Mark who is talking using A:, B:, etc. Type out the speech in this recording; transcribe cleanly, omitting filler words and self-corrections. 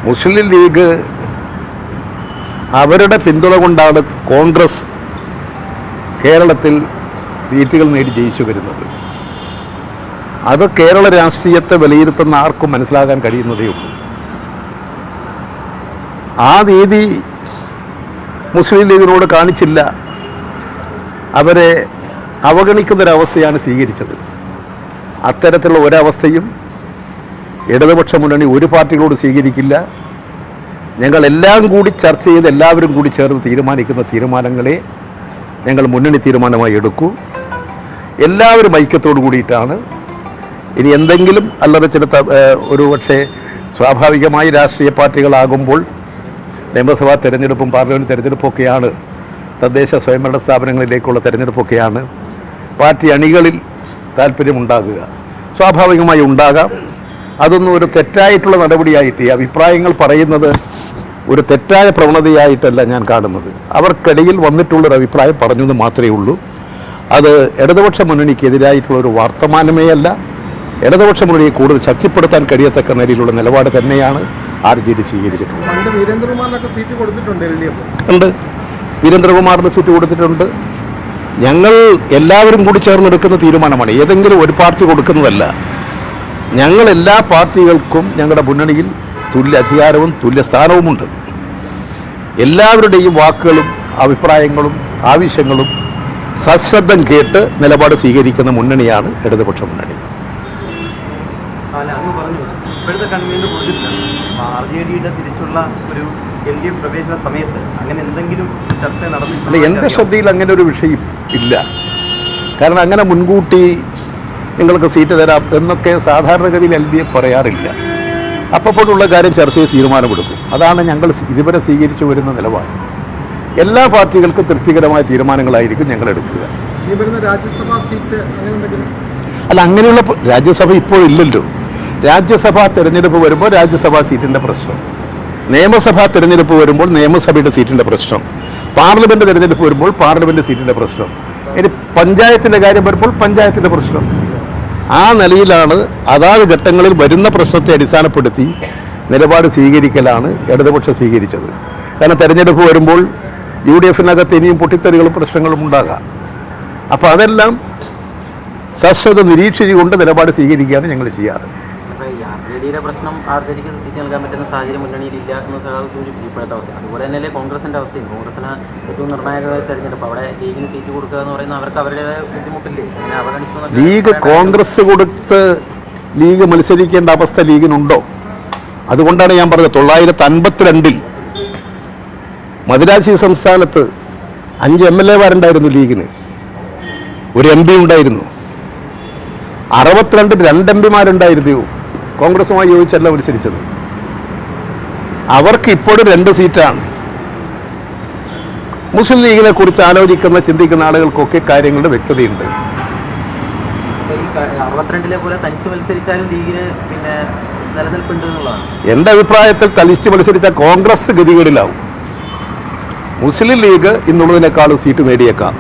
A: മുസ്ലിം league അവരുടെ പിന്തുണ കൊണ്ടാണ് കോൺഗ്രസ് കേരളത്തിൽ സീറ്റുകൾ നേടി ജയിച്ചു വരുന്നത്. അത് കേരള രാഷ്ട്രീയത്തെ വിലയിരുത്തുന്ന ആർക്കും മനസ്സിലാകാൻ കഴിയുന്നതേ ഉള്ളൂ. ആ നീതി മുസ്ലിം ലീഗിനോട് കാണിച്ചില്ല. അവരെ അവഗണിക്കുന്നൊരവസ്ഥയാണ് സ്വീകരിച്ചത്. അത്തരത്തിലുള്ള ഒരവസ്ഥയും ഇടതുപക്ഷ മുന്നണി ഒരു പാർട്ടികളോട് സ്വീകരിക്കില്ല. ഞങ്ങളെല്ലാം കൂടി ചർച്ച ചെയ്ത് എല്ലാവരും കൂടി ചേർന്ന് തീരുമാനിക്കുന്ന തീരുമാനങ്ങളെ ഞങ്ങൾ മുന്നണി തീരുമാനമായി എടുക്കൂ. എല്ലാവരും ഐക്യത്തോടു കൂടിയിട്ടാണ്. ഇനി എന്തെങ്കിലും അല്ലറ ചില ഒരു പക്ഷേ സ്വാഭാവികമായി രാഷ്ട്രീയ പാർട്ടികളാകുമ്പോൾ നിയമസഭാ തെരഞ്ഞെടുപ്പും പാർലമെൻറ്റ് തെരഞ്ഞെടുപ്പൊക്കെയാണ്, തദ്ദേശ സ്വയംഭരണ സ്ഥാപനങ്ങളിലേക്കുള്ള തെരഞ്ഞെടുപ്പൊക്കെയാണ് പാർട്ടി അണികളിൽ താല്പര്യമുണ്ടാകുക. സ്വാഭാവികമായി ഉണ്ടാകാം. അതൊന്നും ഒരു തെറ്റായിട്ടുള്ള നടപടിയായിട്ട്, ഈ അഭിപ്രായങ്ങൾ പറയുന്നത് ഒരു തെറ്റായ പ്രവണതയായിട്ടല്ല ഞാൻ കാണുന്നത്. അവർക്കിടയിൽ വന്നിട്ടുള്ളൊരു അഭിപ്രായം പറഞ്ഞു എന്ന് മാത്രമേ ഉള്ളൂ. അത് ഇടതുപക്ഷ മുന്നണിക്കെതിരായിട്ടുള്ളൊരു വർത്തമാനമേ അല്ല. ഇടതുപക്ഷ മുന്നണിയെ കൂടുതൽ ശക്തിപ്പെടുത്താൻ കഴിയത്തക്ക നിലയിലുള്ള നിലപാട് തന്നെയാണ് RJD സ്വീകരിച്ചിട്ടുള്ളത്. ഉണ്ട്, വീരേന്ദ്രകുമാറിന് സീറ്റ് കൊടുത്തിട്ടുണ്ട്. ഞങ്ങൾ എല്ലാവരും കൂടി ചേർന്നെടുക്കുന്ന തീരുമാനമാണ്, ഏതെങ്കിലും ഒരു പാർട്ടി കൊടുക്കുന്നതല്ല. ഞങ്ങൾ എല്ലാ പാർട്ടികൾക്കും ഞങ്ങളുടെ മുന്നണിയിൽ തുല്യ അധികാരവും തുല്യ സ്ഥാനവുമുണ്ട്. എല്ലാവരുടെയും വാക്കുകളും അഭിപ്രായങ്ങളും ആവശ്യങ്ങളും സശ്രദ്ധം കേട്ട് നിലപാട് സ്വീകരിക്കുന്ന മുന്നണിയാണ് ഇടതുപക്ഷ മുന്നണി.
B: ഇപ്പോഴത്തെ കൺവീനർ RJDയുടെ തിരിച്ചുള്ള ഒരു LDF പ്രവേശന സമയത്ത് അങ്ങനെ എന്തെങ്കിലും ചർച്ച നടന്നില്ല?
A: എൻ്റെ ശ്രദ്ധയിൽ അങ്ങനെ ഒരു വിഷയം ഇല്ല. കാരണം അങ്ങനെ മുൻകൂട്ടി നിങ്ങൾക്ക് സീറ്റ് തരാം എന്നൊക്കെ സാധാരണഗതിയിൽ LDF പറയാറില്ല. അപ്പോഴുള്ള കാര്യം ചർച്ച ചെയ്ത് തീരുമാനമെടുക്കും. അതാണ് ഞങ്ങൾ ഇതുവരെ സ്വീകരിച്ചു വരുന്ന നിലപാട്. എല്ലാ പാർട്ടികൾക്കും തൃപ്തികരമായ തീരുമാനങ്ങളായിരിക്കും ഞങ്ങൾ എടുക്കുക. അല്ല, അങ്ങനെയുള്ള രാജ്യസഭ ഇപ്പോഴില്ലല്ലോ. രാജ്യസഭാ തെരഞ്ഞെടുപ്പ് വരുമ്പോൾ രാജ്യസഭാ സീറ്റിൻ്റെ പ്രശ്നം, നിയമസഭാ തെരഞ്ഞെടുപ്പ് വരുമ്പോൾ നിയമസഭയുടെ സീറ്റിൻ്റെ പ്രശ്നം, പാർലമെൻറ്റ് തെരഞ്ഞെടുപ്പ് വരുമ്പോൾ പാർലമെൻറ്റ് സീറ്റിൻ്റെ പ്രശ്നം, ഇനി പഞ്ചായത്തിൻ്റെ കാര്യം വരുമ്പോൾ പഞ്ചായത്തിൻ്റെ പ്രശ്നം. ആ നിലയിലാണ് അതാത് ഘട്ടങ്ങളിൽ വരുന്ന പ്രശ്നത്തെ അടിസ്ഥാനപ്പെടുത്തി നിലപാട് സ്വീകരിക്കലാണ് ഇടതുപക്ഷം സ്വീകരിച്ചത്. കാരണം തെരഞ്ഞെടുപ്പ് വരുമ്പോൾ UDFനകത്ത് ഇനിയും പൊട്ടിത്തെറികളും പ്രശ്നങ്ങളും ഉണ്ടാകാം. അപ്പോൾ അതെല്ലാം സശ്രദ്ധ നിരീക്ഷിച്ചുകൊണ്ട് നിലപാട് സ്വീകരിക്കുകയാണ് ഞങ്ങൾ ചെയ്യാറ്.
B: RJDയുടെ പ്രശ്നം RJDക്ക് സീറ്റ് നൽകാൻ പറ്റുന്ന സാഹചര്യം മുന്നണിയിൽ ഇല്ല എന്ന് സഖാവ് സൂചിപ്പിച്ചു. ഇപ്പോഴത്തെ അവസ്ഥ അതുപോലെ തന്നെയല്ലേ കോൺഗ്രസിൻ്റെ അവസ്ഥയും. കോൺഗ്രസിന് ഏറ്റവും നിർണായകമായ തെരഞ്ഞെടുപ്പ്, അവിടെ ലീഗിന് സീറ്റ് കൊടുക്കുക എന്ന് പറയുന്നത് അവർക്ക് അവരുടേതായ ബുദ്ധിമുട്ടില്ലേ? അങ്ങനെ അവഗണിച്ചു.
A: ലീഗ് കോൺഗ്രസ് കൊടുത്ത് ലീഗ് മത്സരിക്കേണ്ട അവസ്ഥ ലീഗിനുണ്ടോ? അതുകൊണ്ടാണ് ഞാൻ പറഞ്ഞത് 952 മദിരാശി സംസ്ഥാനത്ത് 5 MLA-മാരുണ്ടായിരുന്നു ലീഗിന്, ഒരു MP ഉണ്ടായിരുന്നു. 62 2 MP-മാരുണ്ടായിരുന്നു കോൺഗ്രസുമായി യോജിച്ചല്ല മത്സരിച്ചത്. അവർക്ക് ഇപ്പോഴും 2 സീറ്റാണ്. മുസ്ലിം ലീഗിനെ കുറിച്ച് ആലോചിക്കുന്ന ചിന്തിക്കുന്ന ആളുകൾക്കൊക്കെ കാര്യങ്ങളുടെ വ്യക്തതയുണ്ട്.
B: 62 പോലെ തനിച്ച് മത്സരിച്ചാലും ലീഗിന് പിന്നെ നിലനിൽപ്പുണ്ട് എന്നുള്ളതാണ്
A: എൻ്റെ അഭിപ്രായത്തിൽ. തനിച്ച് മത്സരിച്ച കോൺഗ്രസ് ഗതികേടിലാവും. മുസ്ലിം ലീഗ് ഇന്നുള്ളതിനേക്കാളും സീറ്റ് നേടിയേക്കാം.